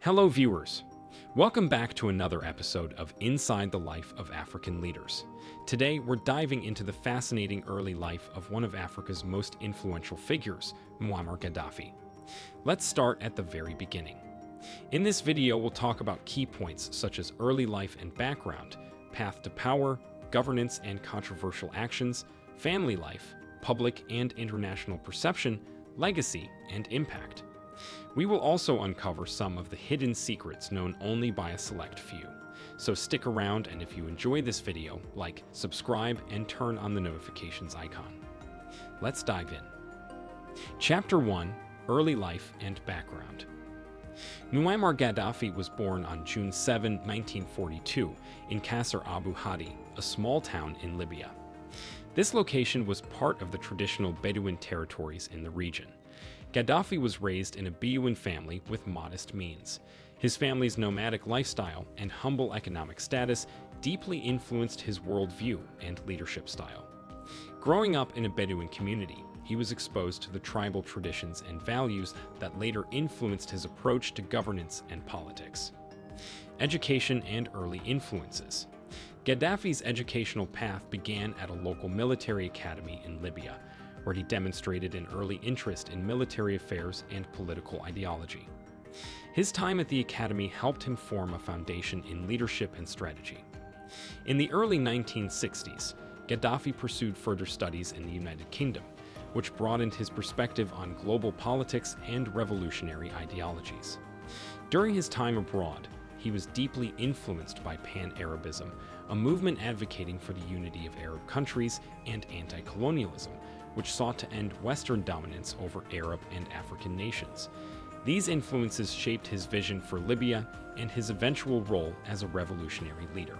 Hello, viewers. Welcome back to another episode of Inside the Life of African Leaders. Today, we're diving into the fascinating early life of one of Africa's most influential figures, Muammar Gaddafi. Let's start at the very beginning. In this video, we'll talk about key points such as early life and background, path to power, governance and controversial actions, family life, public and international perception, legacy, and impact. We will also uncover some of the hidden secrets known only by a select few. So stick around, and if you enjoy this video, like, subscribe, and turn on the notifications icon. Let's dive in. Chapter 1: Early Life and Background. Muammar Gaddafi was born on June 7, 1942, in Qasr Abu Hadi, a small town in Libya. This location was part of the traditional Bedouin territories in the region. Gaddafi was raised in a Bedouin family with modest means. His family's nomadic lifestyle and humble economic status deeply influenced his worldview and leadership style. Growing up in a Bedouin community, he was exposed to the tribal traditions and values that later influenced his approach to governance and politics. Education and early influences. Gaddafi's educational path began at a local military academy in Libya, where he demonstrated an early interest in military affairs and political ideology. His time at the academy helped him form a foundation in leadership and strategy. In the early 1960s, Gaddafi pursued further studies in the United Kingdom, which broadened his perspective on global politics and revolutionary ideologies. During his time abroad, he was deeply influenced by Pan-Arabism, a movement advocating for the unity of Arab countries, and anti-colonialism, which sought to end Western dominance over Arab and African nations. These influences shaped his vision for Libya and his eventual role as a revolutionary leader.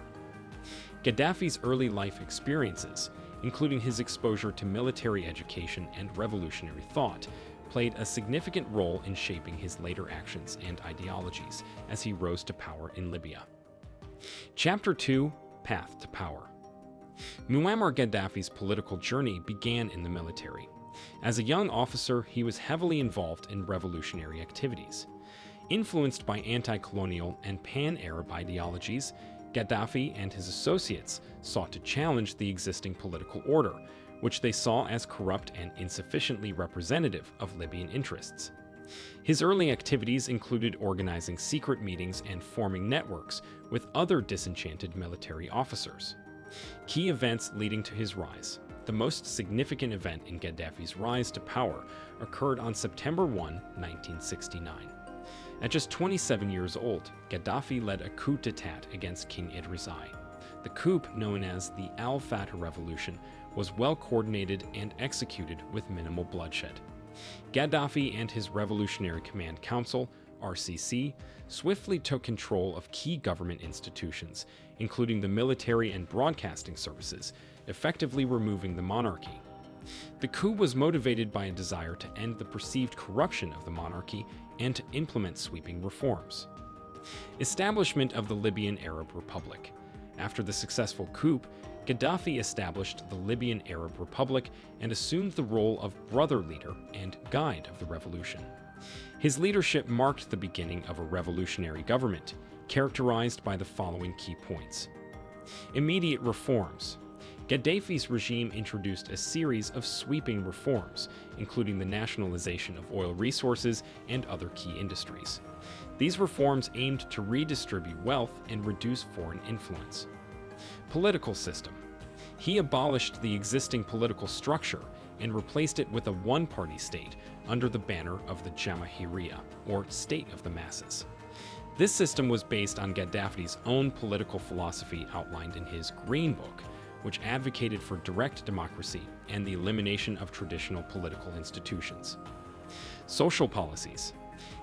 Gaddafi's early life experiences, including his exposure to military education and revolutionary thought, played a significant role in shaping his later actions and ideologies as he rose to power in Libya. Chapter 2: Path to Power. Muammar Gaddafi's political journey began in the military. As a young officer, he was heavily involved in revolutionary activities. Influenced by anti-colonial and pan-Arab ideologies, Gaddafi and his associates sought to challenge the existing political order, which they saw as corrupt and insufficiently representative of Libyan interests. His early activities included organizing secret meetings and forming networks with other disenchanted military officers. Key events leading to his rise. The most significant event in Gaddafi's rise to power occurred on September 1, 1969. At just 27 years old, Gaddafi led a coup d'etat against King Idris I. The coup, known as the Al-Fatah Revolution, was well coordinated and executed with minimal bloodshed. Gaddafi and his Revolutionary Command Council, RCC, swiftly took control of key government institutions, including the military and broadcasting services, effectively removing the monarchy. The coup was motivated by a desire to end the perceived corruption of the monarchy and to implement sweeping reforms. Establishment of the Libyan Arab Republic. After the successful coup, Gaddafi established the Libyan Arab Republic and assumed the role of brother leader and guide of the revolution. His leadership marked the beginning of a revolutionary government, characterized by the following key points. Immediate reforms. Gaddafi's regime introduced a series of sweeping reforms, including the nationalization of oil resources and other key industries. These reforms aimed to redistribute wealth and reduce foreign influence. Political system. He abolished the existing political structure and replaced it with a one-party state under the banner of the Jamahiriya, or state of the masses. This system was based on Gaddafi's own political philosophy outlined in his Green Book, which advocated for direct democracy and the elimination of traditional political institutions. Social policies.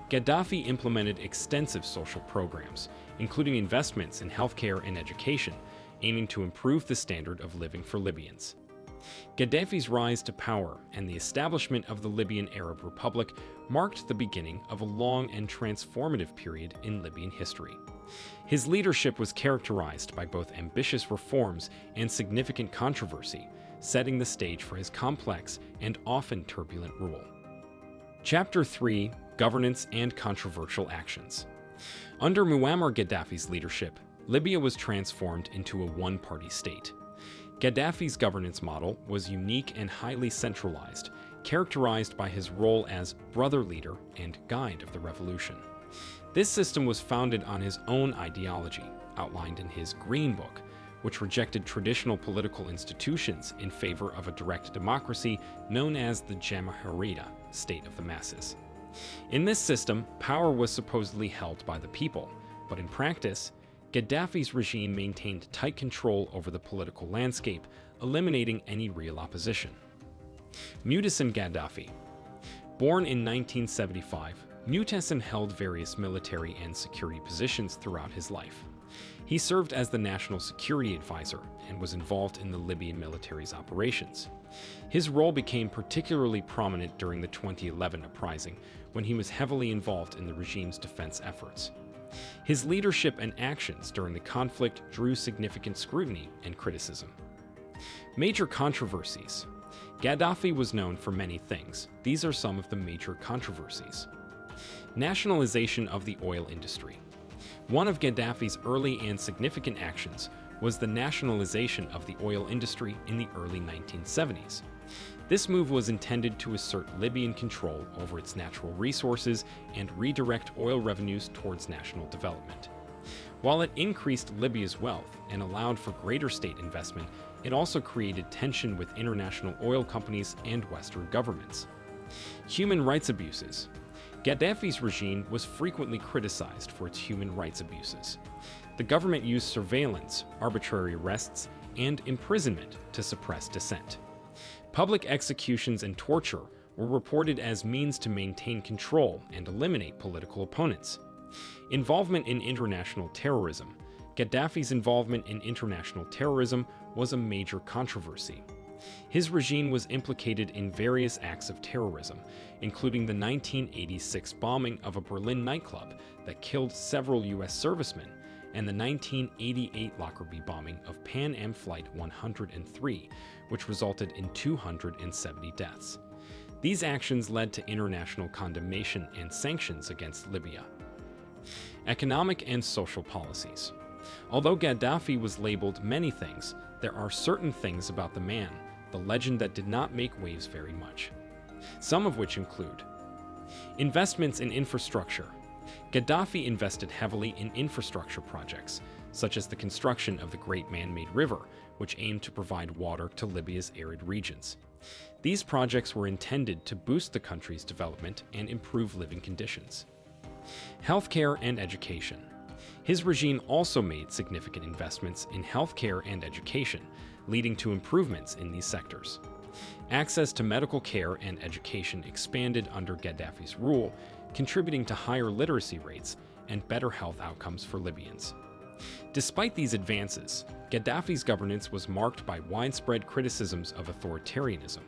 Gaddafi implemented extensive social programs, including investments in healthcare and education, aiming to improve the standard of living for Libyans. Gaddafi's rise to power and the establishment of the Libyan Arab Republic marked the beginning of a long and transformative period in Libyan history. His leadership was characterized by both ambitious reforms and significant controversy, setting the stage for his complex and often turbulent rule. Chapter 3: Governance and Controversial Actions. Under Muammar Gaddafi's leadership, Libya was transformed into a one-party state. Gaddafi's governance model was unique and highly centralized, characterized by his role as brother leader and guide of the revolution. This system was founded on his own ideology, outlined in his Green Book, which rejected traditional political institutions in favor of a direct democracy known as the Jamahiriyya, state of the masses. In this system, power was supposedly held by the people, but in practice, Gaddafi's regime maintained tight control over the political landscape, eliminating any real opposition. Muhtasim Gaddafi. Born in 1975, Muhtasim held various military and security positions throughout his life. He served as the National Security Advisor and was involved in the Libyan military's operations. His role became particularly prominent during the 2011 uprising, when he was heavily involved in the regime's defense efforts. His leadership and actions during the conflict drew significant scrutiny and criticism. Major controversies. Gaddafi was known for many things. These are some of the major controversies. Nationalization of the oil industry. One of Gaddafi's early and significant actions was the nationalization of the oil industry in the early 1970s. This move was intended to assert Libyan control over its natural resources and redirect oil revenues towards national development. While it increased Libya's wealth and allowed for greater state investment, it also created tension with international oil companies and Western governments. Human rights abuses. Gaddafi's regime was frequently criticized for its human rights abuses. The government used surveillance, arbitrary arrests, and imprisonment to suppress dissent. Public executions and torture were reported as means to maintain control and eliminate political opponents. Involvement in international terrorism. Gaddafi's involvement in international terrorism was a major controversy. His regime was implicated in various acts of terrorism, including the 1986 bombing of a Berlin nightclub that killed several U.S. servicemen, and the 1988 Lockerbie bombing of Pan Am Flight 103, which resulted in 270 deaths. These actions led to international condemnation and sanctions against Libya. Economic and social policies. Although Gaddafi was labeled many things, there are certain things about the man, the legend, that did not make waves very much. Some of which include investments in infrastructure. Gaddafi invested heavily in infrastructure projects, such as the construction of the Great Man-Made River, which aimed to provide water to Libya's arid regions. These projects were intended to boost the country's development and improve living conditions. Healthcare and education. His regime also made significant investments in healthcare and education, leading to improvements in these sectors. Access to medical care and education expanded under Gaddafi's rule, contributing to higher literacy rates and better health outcomes for Libyans. Despite these advances, Gaddafi's governance was marked by widespread criticisms of authoritarianism.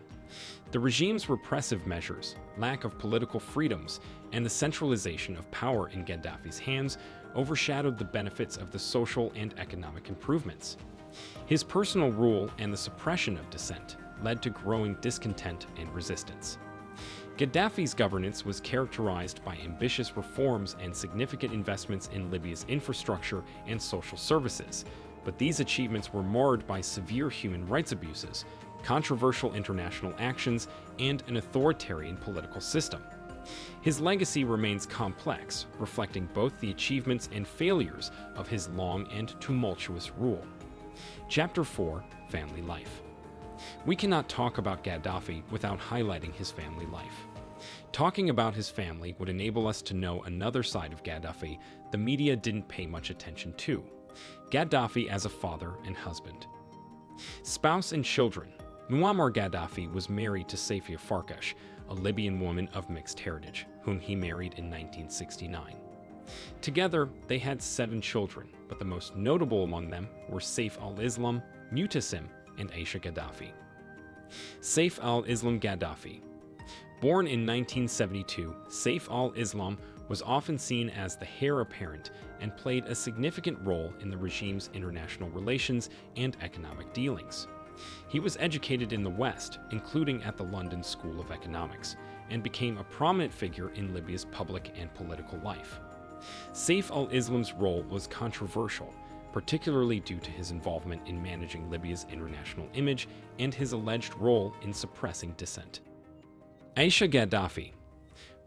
The regime's repressive measures, lack of political freedoms, and the centralization of power in Gaddafi's hands overshadowed the benefits of the social and economic improvements. His personal rule and the suppression of dissent led to growing discontent and resistance. Gaddafi's governance was characterized by ambitious reforms and significant investments in Libya's infrastructure and social services, but these achievements were marred by severe human rights abuses, controversial international actions, and an authoritarian political system. His legacy remains complex, reflecting both the achievements and failures of his long and tumultuous rule. Chapter 4: Family Life. We cannot talk about Gaddafi without highlighting his family life. Talking about his family would enable us to know another side of Gaddafi the media didn't pay much attention to: Gaddafi as a father and husband. Spouse and children. Muammar Gaddafi was married to Safia Farkash, a Libyan woman of mixed heritage, whom he married in 1969. Together, they had 7 children, but the most notable among them were Saif al-Islam, Muhtasim, and Aisha Gaddafi. Saif al-Islam Gaddafi. Born in 1972, Saif al-Islam was often seen as the heir apparent and played a significant role in the regime's international relations and economic dealings. He was educated in the West, including at the London School of Economics, and became a prominent figure in Libya's public and political life. Saif al-Islam's role was controversial, particularly due to his involvement in managing Libya's international image and his alleged role in suppressing dissent. Aisha Gaddafi.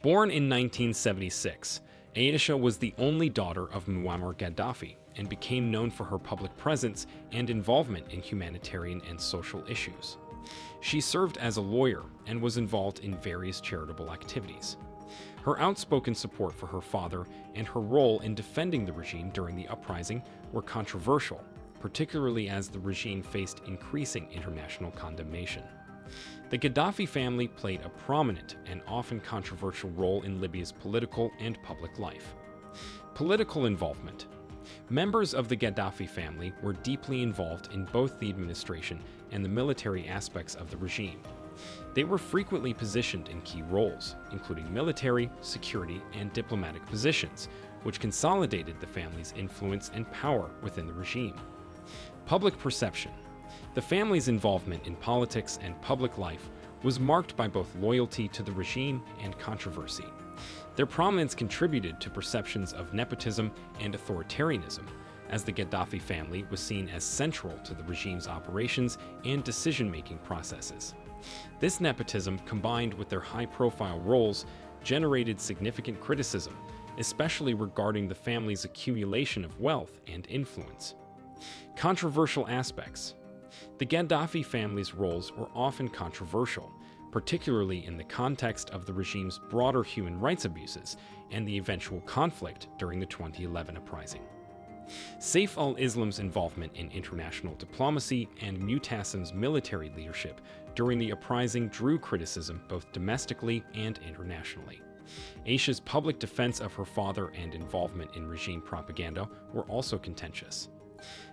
Born in 1976, Aisha was the only daughter of Muammar Gaddafi and became known for her public presence and involvement in humanitarian and social issues. She served as a lawyer and was involved in various charitable activities. Her outspoken support for her father and her role in defending the regime during the uprising were controversial, particularly as the regime faced increasing international condemnation. The Gaddafi family played a prominent and often controversial role in Libya's political and public life. Political involvement. Members of the Gaddafi family were deeply involved in both the administration and the military aspects of the regime. They were frequently positioned in key roles, including military, security, and diplomatic positions, which consolidated the family's influence and power within the regime. Public perception. The family's involvement in politics and public life was marked by both loyalty to the regime and controversy. Their prominence contributed to perceptions of nepotism and authoritarianism, as the Gaddafi family was seen as central to the regime's operations and decision-making processes. This nepotism, combined with their high-profile roles, generated significant criticism, especially regarding the family's accumulation of wealth and influence. Controversial aspects. The Gaddafi family's roles were often controversial, particularly in the context of the regime's broader human rights abuses and the eventual conflict during the 2011 uprising. Saif al-Islam's involvement in international diplomacy and Mu'tasim's military leadership during the uprising drew criticism both domestically and internationally. Aisha's public defense of her father and involvement in regime propaganda were also contentious.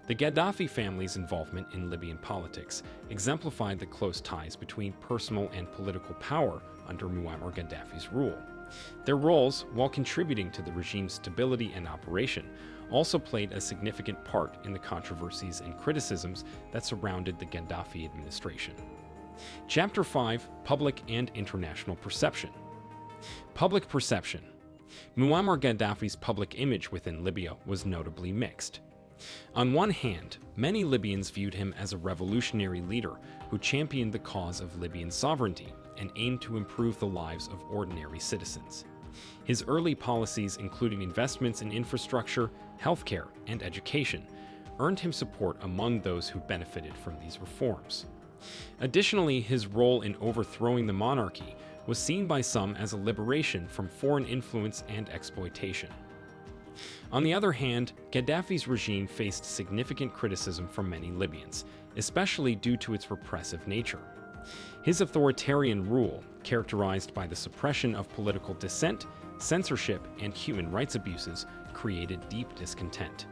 The Gaddafi family's involvement in Libyan politics exemplified the close ties between personal and political power under Muammar Gaddafi's rule. Their roles, while contributing to the regime's stability and operation, also played a significant part in the controversies and criticisms that surrounded the Gaddafi administration. Chapter 5: Public and International Perception. Public perception. Muammar Gaddafi's public image within Libya was notably mixed. On one hand, many Libyans viewed him as a revolutionary leader who championed the cause of Libyan sovereignty and aimed to improve the lives of ordinary citizens. His early policies, including investments in infrastructure, healthcare, and education, earned him support among those who benefited from these reforms. Additionally, his role in overthrowing the monarchy was seen by some as a liberation from foreign influence and exploitation. On the other hand, Gaddafi's regime faced significant criticism from many Libyans, especially due to its repressive nature. His authoritarian rule, characterized by the suppression of political dissent, censorship, and human rights abuses, created deep discontent.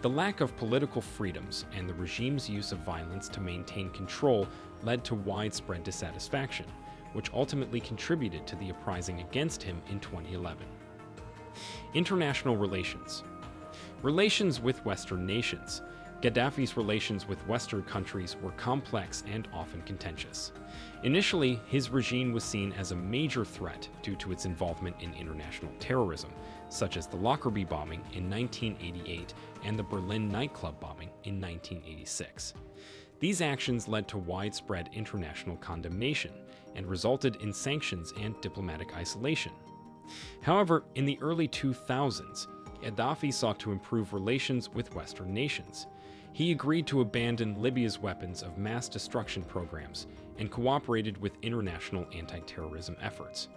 The lack of political freedoms and the regime's use of violence to maintain control led to widespread dissatisfaction, which ultimately contributed to the uprising against him in 2011. International relations. Relations with Western nations. Gaddafi's relations with Western countries were complex and often contentious. Initially, his regime was seen as a major threat due to its involvement in international terrorism, such as the Lockerbie bombing in 1988 and the Berlin nightclub bombing in 1986. These actions led to widespread international condemnation and resulted in sanctions and diplomatic isolation. However, in the early 2000s, Gaddafi sought to improve relations with Western nations. He agreed to abandon Libya's weapons of mass destruction programs and cooperated with international anti-terrorism efforts.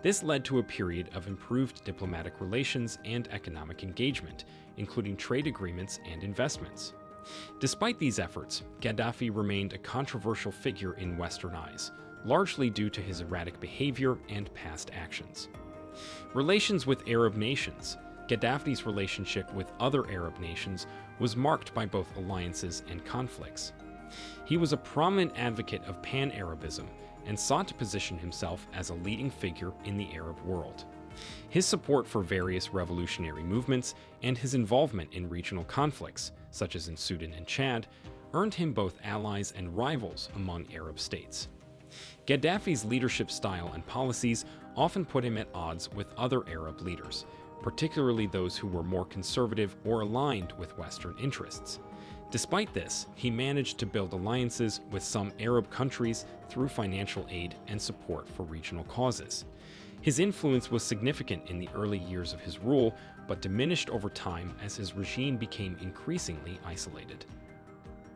This led to a period of improved diplomatic relations and economic engagement, including trade agreements and investments. Despite these efforts, Gaddafi remained a controversial figure in Western eyes, largely due to his erratic behavior and past actions. Relations with Arab nations. Gaddafi's relationship with other Arab nations was marked by both alliances and conflicts. He was a prominent advocate of pan-Arabism and sought to position himself as a leading figure in the Arab world. His support for various revolutionary movements and his involvement in regional conflicts, such as in Sudan and Chad, earned him both allies and rivals among Arab states. Gaddafi's leadership style and policies often put him at odds with other Arab leaders, particularly those who were more conservative or aligned with Western interests. Despite this, he managed to build alliances with some Arab countries through financial aid and support for regional causes. His influence was significant in the early years of his rule, but diminished over time as his regime became increasingly isolated.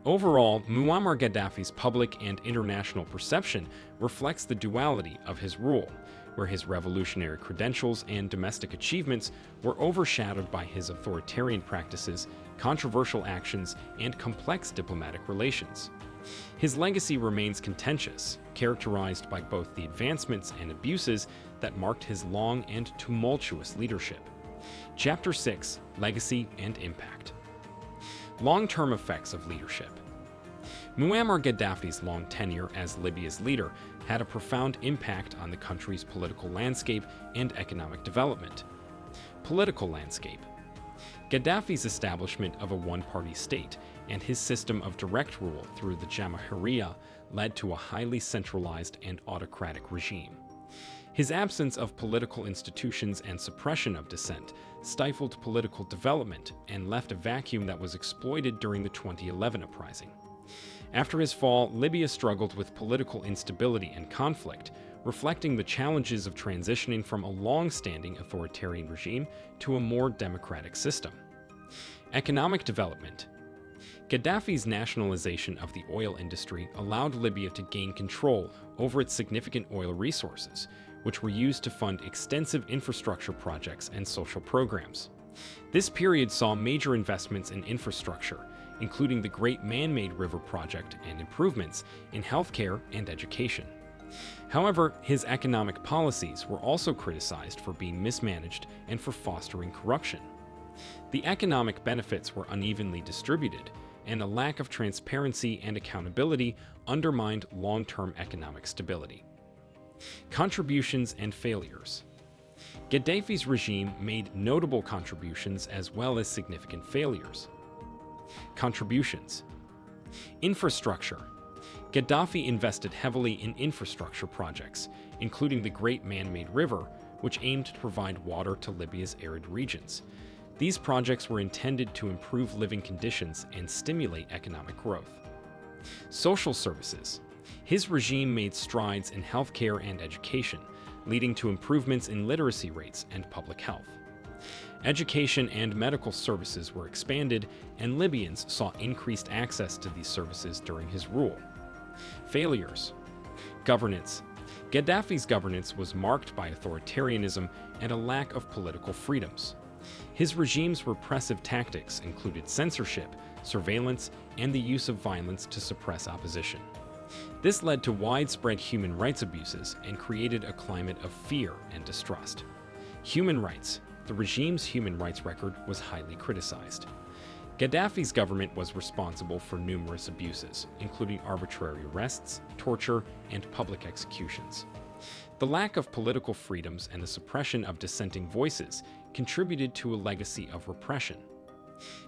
Overall, Muammar Gaddafi's public and international perception reflects the duality of his rule, where his revolutionary credentials and domestic achievements were overshadowed by his authoritarian practices, controversial actions, and complex diplomatic relations. His legacy remains contentious, characterized by both the advancements and abuses that marked his long and tumultuous leadership. Chapter 6: Legacy and Impact. Long-term effects of leadership. Muammar Gaddafi's long tenure as Libya's leader had a profound impact on the country's political landscape and economic development. Political landscape. Gaddafi's establishment of a one-party state and his system of direct rule through the Jamahiriya led to a highly centralized and autocratic regime. His absence of political institutions and suppression of dissent stifled political development and left a vacuum that was exploited during the 2011 uprising. After his fall, Libya struggled with political instability and conflict, reflecting the challenges of transitioning from a long-standing authoritarian regime to a more democratic system. Economic development. Gaddafi's nationalization of the oil industry allowed Libya to gain control over its significant oil resources, which were used to fund extensive infrastructure projects and social programs. This period saw major investments in infrastructure, including the Great Man-Made River Project and improvements in healthcare and education. However, his economic policies were also criticized for being mismanaged and for fostering corruption. The economic benefits were unevenly distributed, and a lack of transparency and accountability undermined long-term economic stability. Contributions and failures. Gaddafi's regime made notable contributions as well as significant failures. Contributions. Infrastructure. Gaddafi invested heavily in infrastructure projects, including the Great Man-Made River, which aimed to provide water to Libya's arid regions. These projects were intended to improve living conditions and stimulate economic growth. Social services. His regime made strides in healthcare and education, leading to improvements in literacy rates and public health. Education and medical services were expanded, and Libyans saw increased access to these services during his rule. Failures. Governance. Gaddafi's governance was marked by authoritarianism and a lack of political freedoms. His regime's repressive tactics included censorship, surveillance, and the use of violence to suppress opposition. This led to widespread human rights abuses and created a climate of fear and distrust. Human rights. The regime's human rights record was highly criticized. Gaddafi's government was responsible for numerous abuses, including arbitrary arrests, torture, and public executions. The lack of political freedoms and the suppression of dissenting voices contributed to a legacy of repression.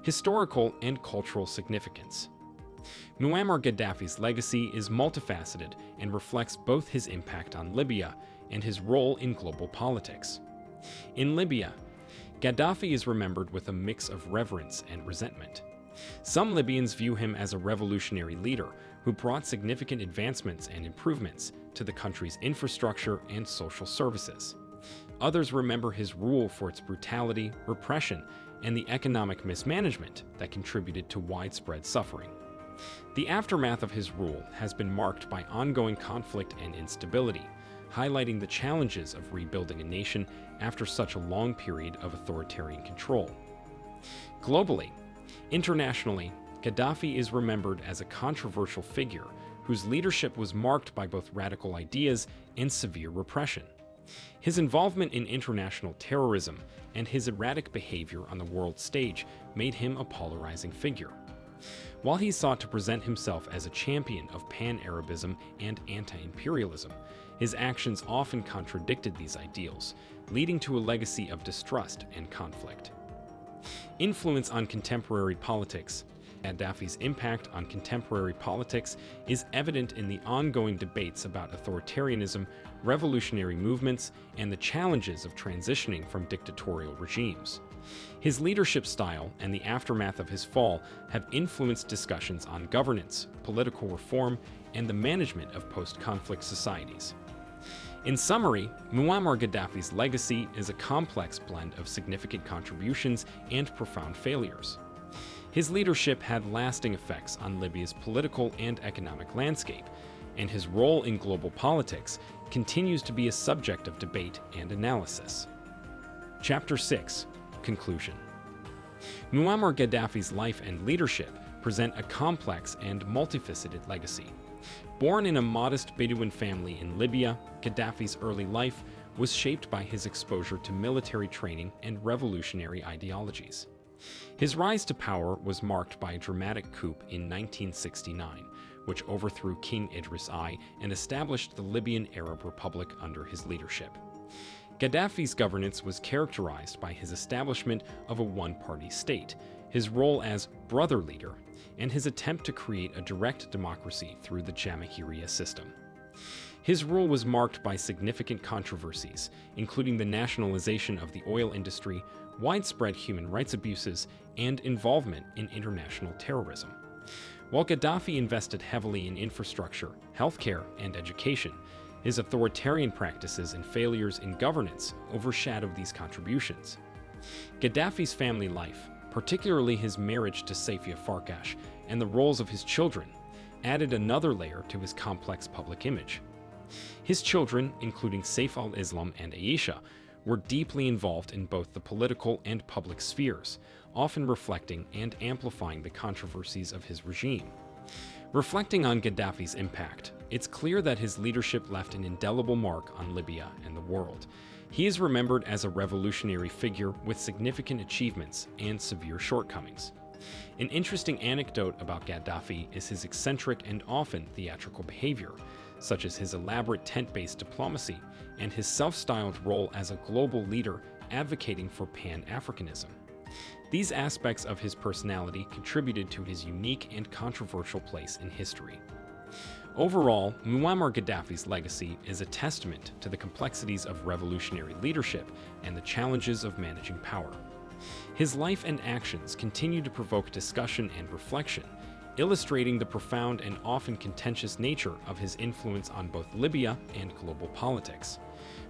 Historical and cultural significance. Muammar Gaddafi's legacy is multifaceted and reflects both his impact on Libya and his role in global politics. In Libya, Gaddafi is remembered with a mix of reverence and resentment. Some Libyans view him as a revolutionary leader who brought significant advancements and improvements to the country's infrastructure and social services. Others remember his rule for its brutality, repression, and the economic mismanagement that contributed to widespread suffering. The aftermath of his rule has been marked by ongoing conflict and instability, highlighting the challenges of rebuilding a nation after such a long period of authoritarian control. Globally, internationally, Gaddafi is remembered as a controversial figure whose leadership was marked by both radical ideas and severe repression. His involvement in international terrorism and his erratic behavior on the world stage made him a polarizing figure. While he sought to present himself as a champion of pan-Arabism and anti-imperialism, his actions often contradicted these ideals, leading to a legacy of distrust and conflict. Influence on contemporary politics. Gaddafi's impact on contemporary politics is evident in the ongoing debates about authoritarianism, revolutionary movements, and the challenges of transitioning from dictatorial regimes. His leadership style and the aftermath of his fall have influenced discussions on governance, political reform, and the management of post-conflict societies. In summary, Muammar Gaddafi's legacy is a complex blend of significant contributions and profound failures. His leadership had lasting effects on Libya's political and economic landscape, and his role in global politics continues to be a subject of debate and analysis. Chapter 6: Conclusion. Muammar Gaddafi's life and leadership present a complex and multifaceted legacy. Born in a modest Bedouin family in Libya, Gaddafi's early life was shaped by his exposure to military training and revolutionary ideologies. His rise to power was marked by a dramatic coup in 1969, which overthrew King Idris I and established the Libyan Arab Republic under his leadership. Gaddafi's governance was characterized by his establishment of a one-party state, his role as brother leader, and his attempt to create a direct democracy through the Jamahiriya system. His rule was marked by significant controversies, including the nationalization of the oil industry, widespread human rights abuses, and involvement in international terrorism. While Gaddafi invested heavily in infrastructure, healthcare, and education, his authoritarian practices and failures in governance overshadowed these contributions. Gaddafi's family life, particularly his marriage to Saifia Farkash and the roles of his children, added another layer to his complex public image. His children, including Saif al-Islam and Aisha, were deeply involved in both the political and public spheres, often reflecting and amplifying the controversies of his regime. Reflecting on Gaddafi's impact, it's clear that his leadership left an indelible mark on Libya and the world. He is remembered as a revolutionary figure with significant achievements and severe shortcomings. An interesting anecdote about Gaddafi is his eccentric and often theatrical behavior, such as his elaborate tent-based diplomacy and his self-styled role as a global leader advocating for Pan-Africanism. These aspects of his personality contributed to his unique and controversial place in history. Overall, Muammar Gaddafi's legacy is a testament to the complexities of revolutionary leadership and the challenges of managing power. His life and actions continue to provoke discussion and reflection, illustrating the profound and often contentious nature of his influence on both Libya and global politics.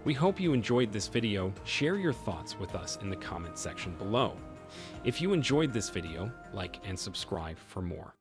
We hope you enjoyed this video. Share your thoughts with us in the comment section below. If you enjoyed this video, like and subscribe for more.